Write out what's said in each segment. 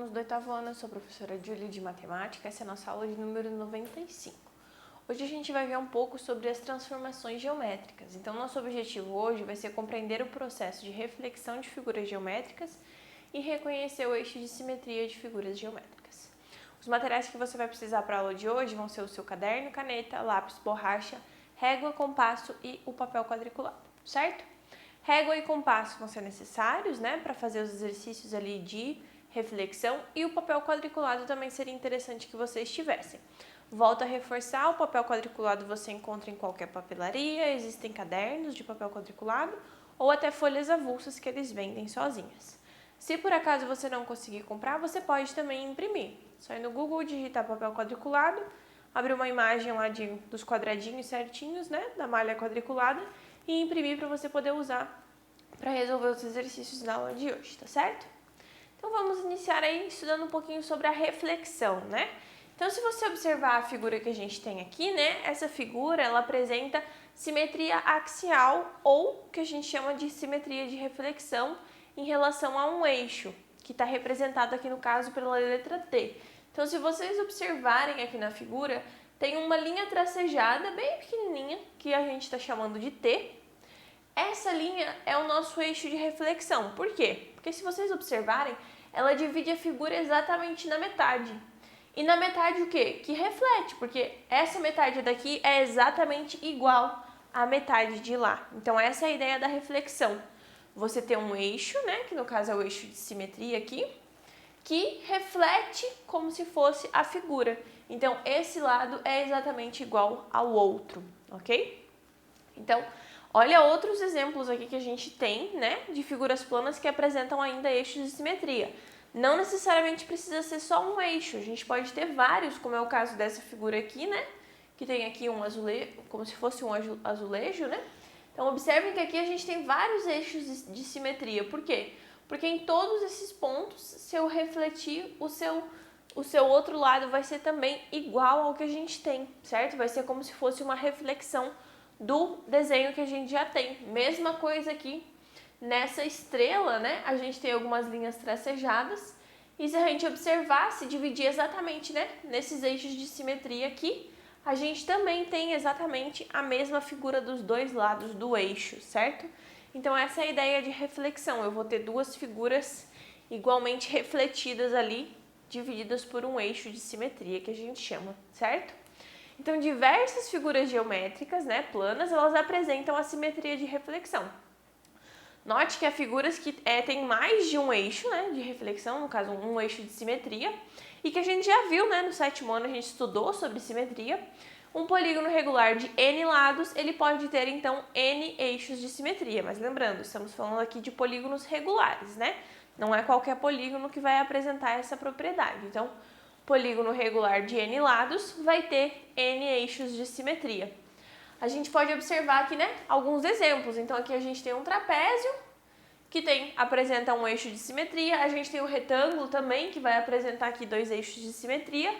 alunos do oitavo ano, eu sou a professora Julie de Matemática, essa é a nossa aula de número 95. Hoje a gente vai ver um pouco sobre as transformações geométricas. Então, nosso objetivo hoje vai ser compreender o processo de reflexão de figuras geométricas e reconhecer o eixo de simetria de figuras geométricas. Os materiais que você vai precisar para a aula de hoje vão ser o seu caderno, caneta, lápis, borracha, régua, compasso e o papel quadriculado, certo? Régua e compasso vão ser necessários, para fazer os exercícios ali de reflexão, e o papel quadriculado também seria interessante que vocês tivessem. Volto a reforçar, o papel quadriculado você encontra em qualquer papelaria, existem cadernos de papel quadriculado ou até folhas avulsas que eles vendem sozinhas. Se por acaso você não conseguir comprar, você pode também imprimir. Só ir no Google, digitar papel quadriculado, abrir uma imagem lá dos quadradinhos certinhos, da malha quadriculada, e imprimir para você poder usar para resolver os exercícios da aula de hoje, tá certo? Então vamos iniciar aí estudando um pouquinho sobre a reflexão, Então, se você observar a figura que a gente tem aqui, essa figura, ela apresenta simetria axial ou que a gente chama de simetria de reflexão em relação a um eixo, que está representado aqui no caso pela letra T. Então, se vocês observarem aqui na figura, tem uma linha tracejada bem pequenininha, que a gente está chamando de T. Essa linha é o nosso eixo de reflexão. Por quê? Porque se vocês observarem, ela divide a figura exatamente na metade. E na metade o quê? Que reflete, porque essa metade daqui é exatamente igual à metade de lá. Então essa é a ideia da reflexão. Você tem um eixo, que no caso é o eixo de simetria aqui, que reflete como se fosse a figura. Então esse lado é exatamente igual ao outro, ok? Então, olha outros exemplos aqui que a gente tem, de figuras planas que apresentam ainda eixos de simetria. Não necessariamente precisa ser só um eixo, a gente pode ter vários, como é o caso dessa figura aqui, que tem aqui um azulejo, como se fosse um azulejo, Então, observem que aqui a gente tem vários eixos de simetria. Por quê? Porque em todos esses pontos, se eu refletir, o seu outro lado vai ser também igual ao que a gente tem, certo? Vai ser como se fosse uma reflexão do desenho que a gente já tem. Mesma coisa aqui nessa estrela, a gente tem algumas linhas tracejadas, e se a gente observar, se dividir exatamente, nesses eixos de simetria aqui, a gente também tem exatamente a mesma figura dos dois lados do eixo, certo? Então essa é a ideia de reflexão. Eu vou ter duas figuras igualmente refletidas ali, divididas por um eixo de simetria que a gente chama, certo? Então, diversas figuras geométricas, planas, elas apresentam a simetria de reflexão. Note que há figuras que têm mais de um eixo, de reflexão, no caso, um eixo de simetria, e que a gente já viu, no sétimo ano a gente estudou sobre simetria. Um polígono regular de N lados, ele pode ter, então, N eixos de simetria. Mas lembrando, estamos falando aqui de polígonos regulares, Não é qualquer polígono que vai apresentar essa propriedade. Então, polígono regular de N lados vai ter N eixos de simetria. A gente pode observar aqui, alguns exemplos. Então, aqui a gente tem um trapézio, que apresenta um eixo de simetria. A gente tem o retângulo também, que vai apresentar aqui dois eixos de simetria.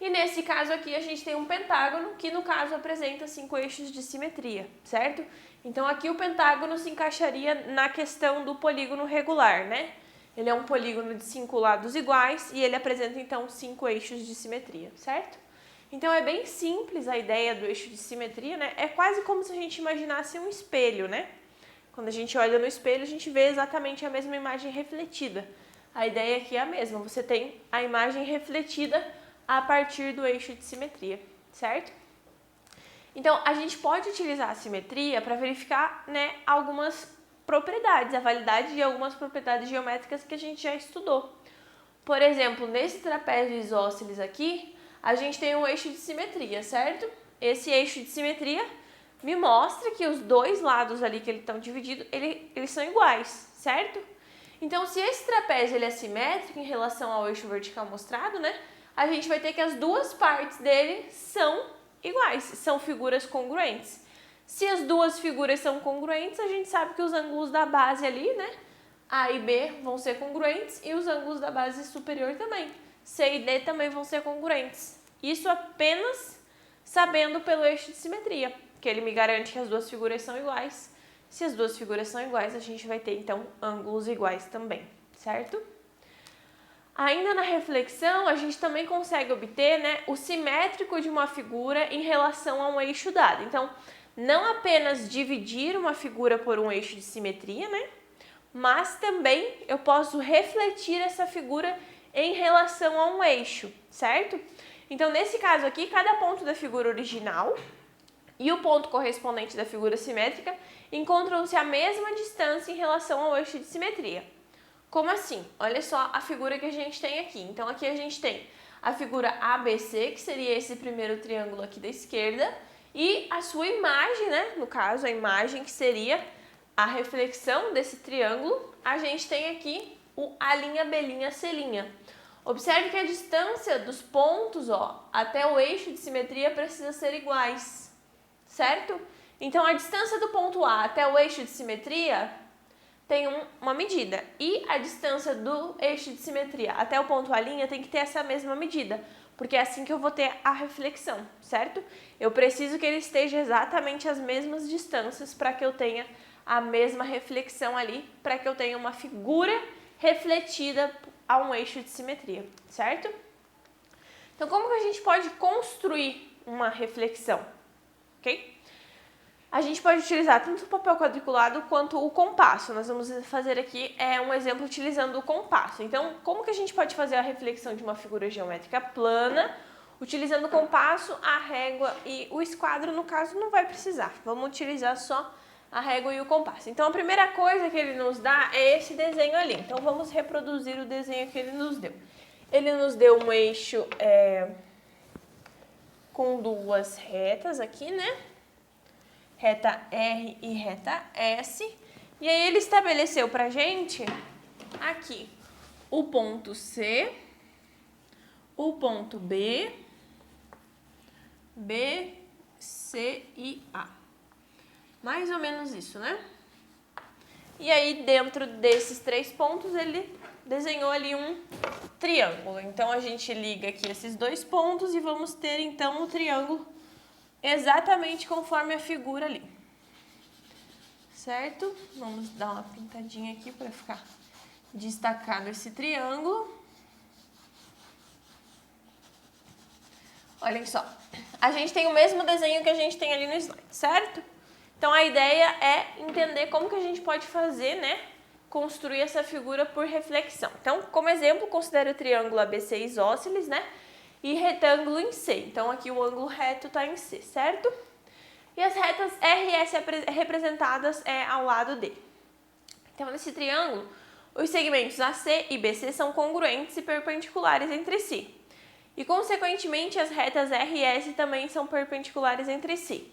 E nesse caso aqui, a gente tem um pentágono, que no caso apresenta 5 eixos de simetria, certo? Então, aqui o pentágono se encaixaria na questão do polígono regular, Ele é um polígono de 5 lados iguais e ele apresenta, então, 5 eixos de simetria, certo? Então, é bem simples a ideia do eixo de simetria, É quase como se a gente imaginasse um espelho, Quando a gente olha no espelho, a gente vê exatamente a mesma imagem refletida. A ideia aqui é a mesma, você tem a imagem refletida a partir do eixo de simetria, certo? Então, a gente pode utilizar a simetria para verificar, algumas propriedades, a validade de algumas propriedades geométricas que a gente já estudou. Por exemplo, nesse trapézio isósceles aqui, a gente tem um eixo de simetria, certo? Esse eixo de simetria me mostra que os dois lados ali que eles estão divididos, eles são iguais, certo? Então, se esse trapézio ele é simétrico em relação ao eixo vertical mostrado, a gente vai ter que as duas partes dele são iguais, são figuras congruentes. Se as duas figuras são congruentes, a gente sabe que os ângulos da base ali, A e B vão ser congruentes e os ângulos da base superior também. C e D também vão ser congruentes. Isso apenas sabendo pelo eixo de simetria, que ele me garante que as duas figuras são iguais. Se as duas figuras são iguais, a gente vai ter, então, ângulos iguais também, certo? Ainda na reflexão, a gente também consegue obter, né, o simétrico de uma figura em relação a um eixo dado. Então, não apenas dividir uma figura por um eixo de simetria, né, mas também eu posso refletir essa figura em relação a um eixo, certo? Então, nesse caso aqui, cada ponto da figura original e o ponto correspondente da figura simétrica encontram-se à mesma distância em relação ao eixo de simetria. Como assim? Olha só a figura que a gente tem aqui. Então, aqui a gente tem a figura ABC, que seria esse primeiro triângulo aqui da esquerda, e a sua imagem, né? No caso, a imagem que seria a reflexão desse triângulo, a gente tem aqui o A', B', C'. Observe que a distância dos pontos, ó, até o eixo de simetria precisa ser iguais, certo? Então, a distância do ponto A até o eixo de simetria tem uma medida. E a distância do eixo de simetria até o ponto A' tem que ter essa mesma medida, porque é assim que eu vou ter a reflexão, certo? Eu preciso que ele esteja exatamente as mesmas distâncias para que eu tenha a mesma reflexão ali, para que eu tenha uma figura refletida a um eixo de simetria, certo? Então, como que a gente pode construir uma reflexão, ok? A gente pode utilizar tanto o papel quadriculado quanto o compasso. Nós vamos fazer aqui um exemplo utilizando o compasso. Então, como que a gente pode fazer a reflexão de uma figura geométrica plana? Utilizando o compasso, a régua e o esquadro, no caso, não vai precisar. Vamos utilizar só a régua e o compasso. Então, a primeira coisa que ele nos dá é esse desenho ali. Então, vamos reproduzir o desenho que ele nos deu. Ele nos deu um eixo com duas retas aqui, né? Reta R e reta S. E aí ele estabeleceu pra gente aqui o ponto C, o ponto B, B, C e A. Mais ou menos isso, né? E aí dentro desses três pontos ele desenhou ali um triângulo. Então a gente liga aqui esses dois pontos e vamos ter então o triângulo exatamente conforme a figura ali, certo? Vamos dar uma pintadinha aqui para ficar destacado esse triângulo. Olhem só, a gente tem o mesmo desenho que a gente tem ali no slide, certo? Então a ideia é entender como que a gente pode fazer, né? Construir essa figura por reflexão. Então, como exemplo, considere o triângulo ABC isósceles, né? E retângulo em C. Então, aqui o ângulo reto está em C, certo? E as retas R e S representadas ao lado D. Então, nesse triângulo, os segmentos AC e BC são congruentes e perpendiculares entre si. E, consequentemente, as retas R e S também são perpendiculares entre si.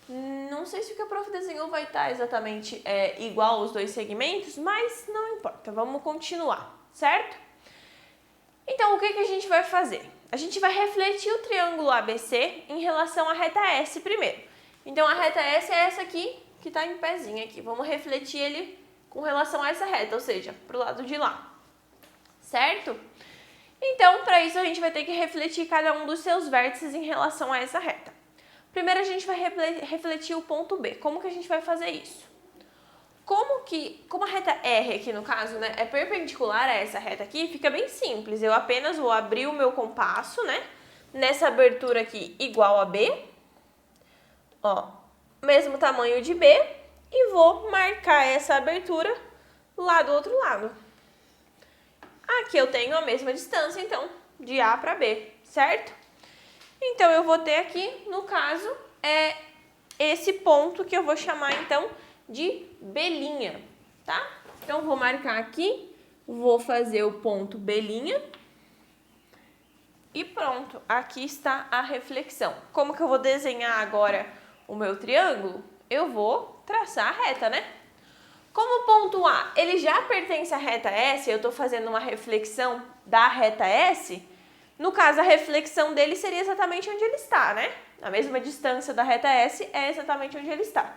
Não sei se o que a prof desenhou vai estar exatamente igual aos dois segmentos, mas não importa. Vamos continuar, certo? Então, o que a gente vai fazer? A gente vai refletir o triângulo ABC em relação à reta S primeiro. Então, a reta S é essa aqui, que está em pezinho aqui. Vamos refletir ele com relação a essa reta, ou seja, para o lado de lá. Certo? Então, para isso, a gente vai ter que refletir cada um dos seus vértices em relação a essa reta. Primeiro, a gente vai refletir o ponto B. Como que a gente vai fazer isso? Como a reta R aqui no caso, né, é perpendicular a essa reta aqui, fica bem simples. Eu apenas vou abrir o meu compasso, né, nessa abertura aqui igual a B, ó, mesmo tamanho de B, e vou marcar essa abertura lá do outro lado. Aqui eu tenho a mesma distância, então, de A para B, certo? Então, eu vou ter aqui, no caso, esse ponto que eu vou chamar, então, de B', tá? Então, vou marcar aqui, vou fazer o ponto B', e pronto, aqui está a reflexão. Como que eu vou desenhar agora o meu triângulo? Eu vou traçar a reta, né? Como o ponto A, ele já pertence à reta S, eu estou fazendo uma reflexão da reta S, no caso, a reflexão dele seria exatamente onde ele está, né? A mesma distância da reta S é exatamente onde ele está.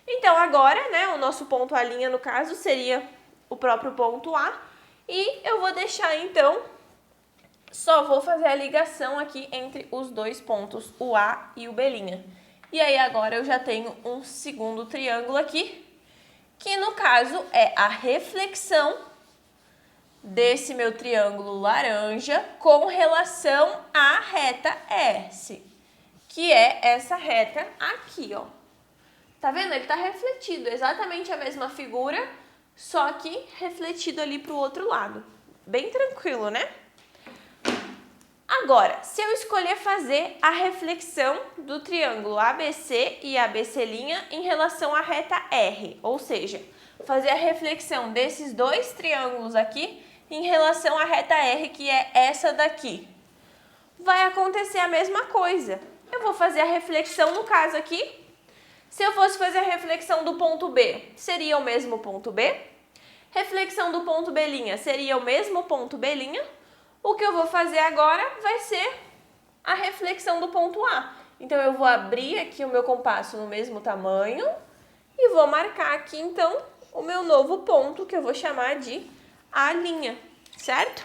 Então, agora, né, o nosso ponto A', no caso, seria o próprio ponto A. E eu vou deixar, então, só vou fazer a ligação aqui entre os dois pontos, o A e o B'. E aí, agora, eu já tenho um segundo triângulo aqui, que, no caso, é a reflexão desse meu triângulo laranja com relação à reta S, que é essa reta aqui, ó. Tá vendo? Ele tá refletido, exatamente a mesma figura, só que refletido ali pro outro lado. Bem tranquilo, né? Agora, se eu escolher fazer a reflexão do triângulo ABC e ABC' em relação à reta R, ou seja, fazer a reflexão desses dois triângulos aqui em relação à reta R, que é essa daqui, vai acontecer a mesma coisa. Eu vou fazer a reflexão, no caso aqui, se eu fosse fazer a reflexão do ponto B, seria o mesmo ponto B. Reflexão do ponto B' seria o mesmo ponto B'. O que eu vou fazer agora vai ser a reflexão do ponto A. Então, eu vou abrir aqui o meu compasso no mesmo tamanho e vou marcar aqui, então, o meu novo ponto, que eu vou chamar de A', certo?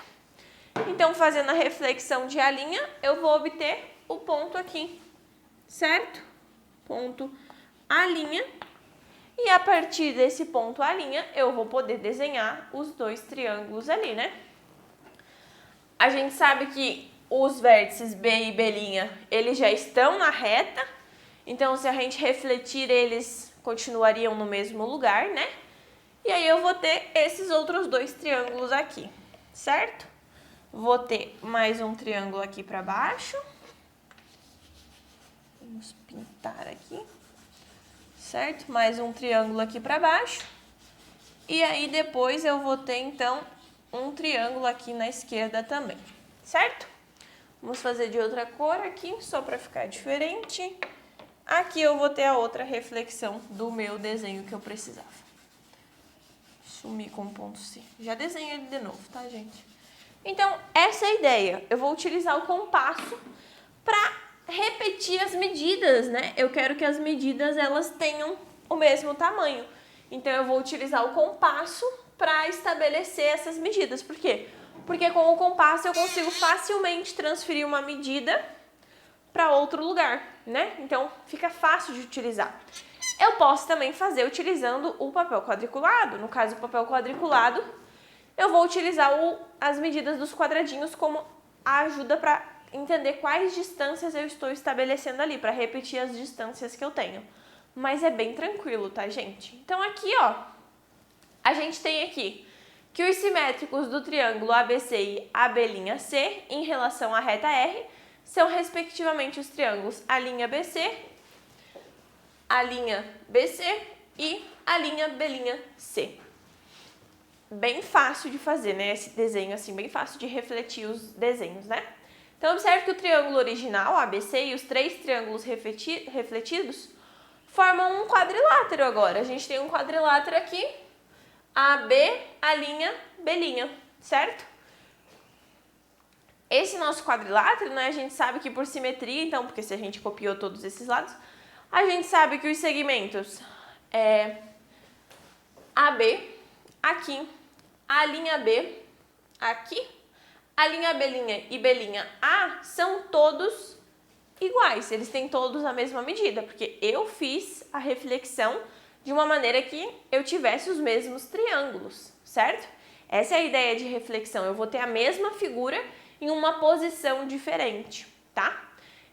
Então, fazendo a reflexão de A', eu vou obter o ponto aqui, certo? Ponto A'. E a partir desse ponto A', eu vou poder desenhar os dois triângulos ali, né? A gente sabe que os vértices B e B', eles já estão na reta. Então, se a gente refletir, eles continuariam no mesmo lugar, né? E aí, eu vou ter esses outros dois triângulos aqui, certo? Vou ter mais um triângulo aqui para baixo. Vamos pintar aqui. Certo? Mais um triângulo aqui para baixo. E aí, depois eu vou ter, então, um triângulo aqui na esquerda também. Certo? Vamos fazer de outra cor aqui, só para ficar diferente. Aqui eu vou ter a outra reflexão do meu desenho que eu precisava. Sumir com o ponto C. Já desenho ele de novo, tá, gente? Então, essa é a ideia. Eu vou utilizar o compasso para repetir as medidas, né? Eu quero que as medidas elas tenham o mesmo tamanho. Então, eu vou utilizar o compasso para estabelecer essas medidas. Por quê? Porque com o compasso eu consigo facilmente transferir uma medida para outro lugar, né? Então, fica fácil de utilizar. Eu posso também fazer utilizando o papel quadriculado. No caso, o papel quadriculado, eu vou utilizar as medidas dos quadradinhos como a ajuda para entender quais distâncias eu estou estabelecendo ali, para repetir as distâncias que eu tenho. Mas é bem tranquilo, tá, gente? Então, aqui, ó, a gente tem aqui que os simétricos do triângulo ABC e AB', em relação à reta R, são, respectivamente, os triângulos A'BC, A'BC e A'B'C. Bem fácil de fazer, né? Esse desenho, assim, bem fácil de refletir os desenhos, né? Então, observe que o triângulo original, ABC, e os três triângulos refletidos formam um quadrilátero agora. A gente tem um quadrilátero aqui, AB, A'B', certo? Esse nosso quadrilátero, né, a gente sabe que por simetria, então, porque se a gente copiou todos esses lados, a gente sabe que os segmentos AB, aqui, A'B, aqui, A'B' e B'A são todos iguais, eles têm todos a mesma medida, porque eu fiz a reflexão de uma maneira que eu tivesse os mesmos triângulos, certo? Essa é a ideia de reflexão, eu vou ter a mesma figura em uma posição diferente, tá?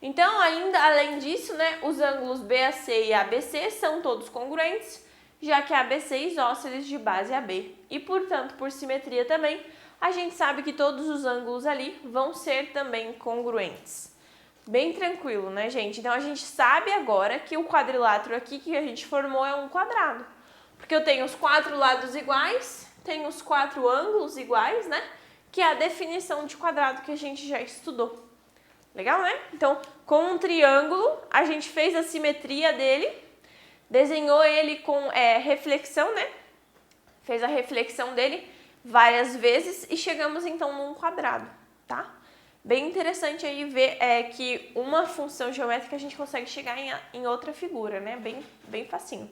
Então, ainda além disso, né, os ângulos BAC e ABC são todos congruentes, já que ABC é isósceles de base AB. E, portanto, por simetria também, a gente sabe que todos os ângulos ali vão ser também congruentes. Bem tranquilo, né, gente? Então, a gente sabe agora que o quadrilátero aqui que a gente formou é um quadrado. Porque eu tenho os quatro lados iguais, tenho os quatro ângulos iguais, né? Que é a definição de quadrado que a gente já estudou. Legal, né? Então, com um triângulo, a gente fez a simetria dele, desenhou ele com reflexão, né? Fez a reflexão dele várias vezes e chegamos, então, num quadrado, tá? Bem interessante aí ver que uma função geométrica a gente consegue chegar em outra figura, né? Bem facinho.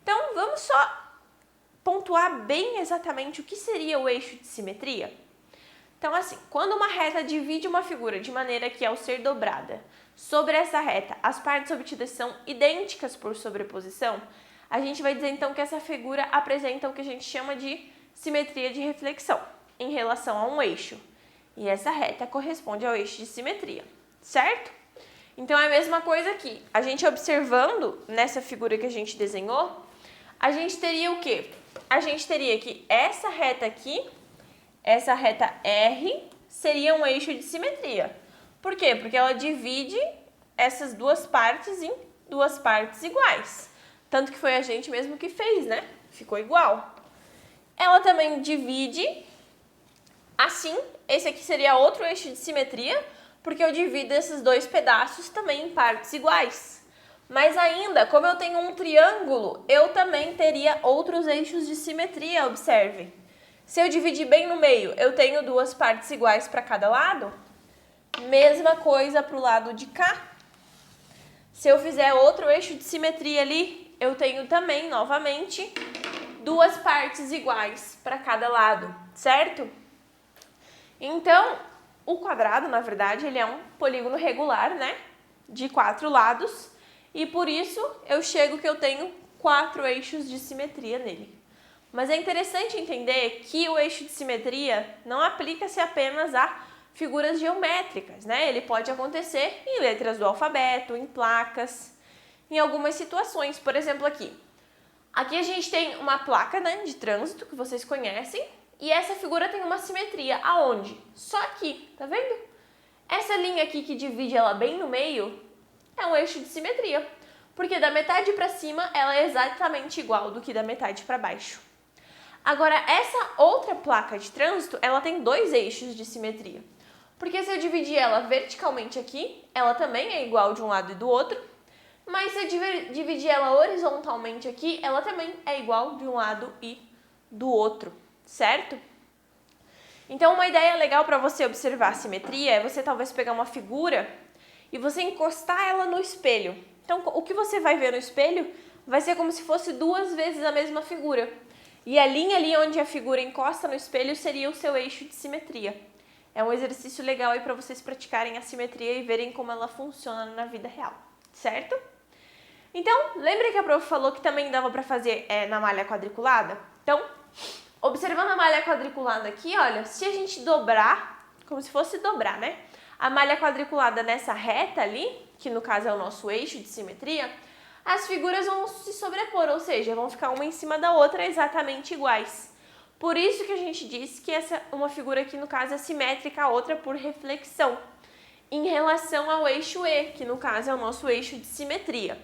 Então, vamos só pontuar bem exatamente o que seria o eixo de simetria. Então, assim, quando uma reta divide uma figura de maneira que, ao ser dobrada sobre essa reta, as partes obtidas são idênticas por sobreposição, a gente vai dizer, então, que essa figura apresenta o que a gente chama de simetria de reflexão, em relação a um eixo. E essa reta corresponde ao eixo de simetria, certo? Então, é a mesma coisa aqui. A gente observando nessa figura que a gente desenhou, a gente teria o quê? A gente teria que essa reta aqui, essa reta R, seria um eixo de simetria. Por quê? Porque ela divide essas duas partes em duas partes iguais. Tanto que foi a gente mesmo que fez, né? Ficou igual. Ela também divide assim. Esse aqui seria outro eixo de simetria, porque eu divido esses dois pedaços também em partes iguais. Mas ainda, como eu tenho um triângulo, eu também teria outros eixos de simetria, observem. Se eu dividir bem no meio, eu tenho duas partes iguais para cada lado. Mesma coisa para o lado de cá. Se eu fizer outro eixo de simetria ali, eu tenho também, novamente, duas partes iguais para cada lado, certo? Então, o quadrado, na verdade, ele é um polígono regular, né? De 4 lados. E por isso, eu chego que eu tenho 4 eixos de simetria nele. Mas é interessante entender que o eixo de simetria não aplica-se apenas a figuras geométricas, né? Ele pode acontecer em letras do alfabeto, em placas, em algumas situações. Por exemplo, aqui. Aqui a gente tem uma placa, né, de trânsito, que vocês conhecem, e essa figura tem uma simetria. Aonde? Só aqui, tá vendo? Essa linha aqui que divide ela bem no meio é um eixo de simetria, porque da metade para cima ela é exatamente igual do que da metade para baixo. Agora, essa outra placa de trânsito, ela tem dois eixos de simetria, porque se eu dividir ela verticalmente aqui, ela também é igual de um lado e do outro, mas se eu dividir ela horizontalmente aqui, ela também é igual de um lado e do outro, certo? Então, uma ideia legal para você observar a simetria é você talvez pegar uma figura e você encostar ela no espelho. Então, o que você vai ver no espelho vai ser como se fosse duas vezes a mesma figura. E a linha ali onde a figura encosta no espelho seria o seu eixo de simetria. É um exercício legal aí para vocês praticarem a simetria e verem como ela funciona na vida real, certo? Então, lembra que a prof falou que também dava para fazer na malha quadriculada? Então, observando a malha quadriculada aqui, olha, se a gente dobrar, como se fosse dobrar, né? A malha quadriculada nessa reta ali, que no caso é o nosso eixo de simetria, as figuras vão se sobrepor, ou seja, vão ficar uma em cima da outra exatamente iguais. Por isso que a gente diz que uma figura aqui, no caso, é simétrica à outra por reflexão, em relação ao eixo E, que no caso é o nosso eixo de simetria.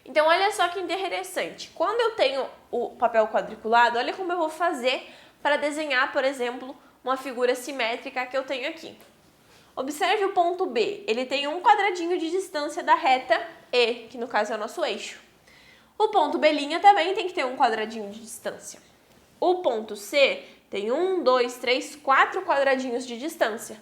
Então, olha só que interessante. Quando eu tenho o papel quadriculado, olha como eu vou fazer para desenhar, por exemplo, uma figura simétrica que eu tenho aqui. Observe o ponto B. Ele tem um quadradinho de distância da reta E, que no caso é o nosso eixo. O ponto B' também tem que ter um quadradinho de distância. O ponto C tem 1, 2, 3, 4 quadradinhos de distância.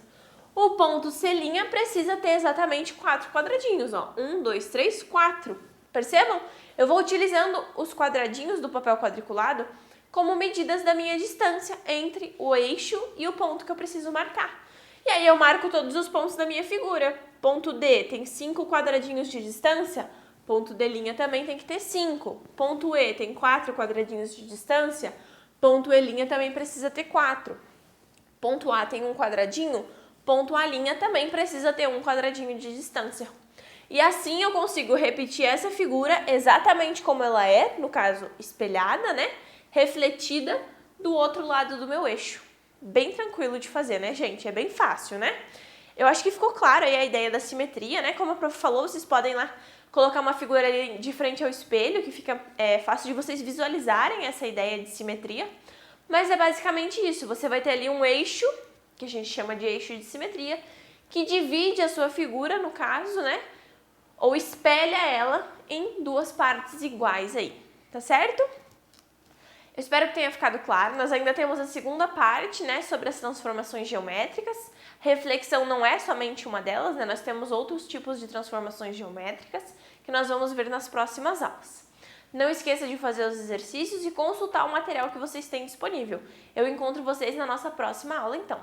O ponto C' precisa ter exatamente 4 quadradinhos, ó. 1, 2, 3, 4. Percebam? Eu vou utilizando os quadradinhos do papel quadriculado como medidas da minha distância entre o eixo e o ponto que eu preciso marcar. E aí eu marco todos os pontos da minha figura. Ponto D tem 5 quadradinhos de distância, ponto D' também tem que ter 5. Ponto E tem 4 quadradinhos de distância, ponto E' também precisa ter 4. Ponto A tem um quadradinho, ponto A' também precisa ter um quadradinho de distância. E assim eu consigo repetir essa figura exatamente como ela é, no caso espelhada, né? Refletida do outro lado do meu eixo. Bem tranquilo de fazer, né, gente? É bem fácil, né? Eu acho que ficou clara aí a ideia da simetria, né? Como a prof falou, vocês podem lá colocar uma figura ali de frente ao espelho, que fica fácil de vocês visualizarem essa ideia de simetria. Mas é basicamente isso. Você vai ter ali um eixo, que a gente chama de eixo de simetria, que divide a sua figura, no caso, né? Ou espelha ela em duas partes iguais aí, tá certo? Eu espero que tenha ficado claro. Nós ainda temos a segunda parte, né, sobre as transformações geométricas. Reflexão não é somente uma delas, né? Nós temos outros tipos de transformações geométricas que nós vamos ver nas próximas aulas. Não esqueça de fazer os exercícios e consultar o material que vocês têm disponível. Eu encontro vocês na nossa próxima aula, então.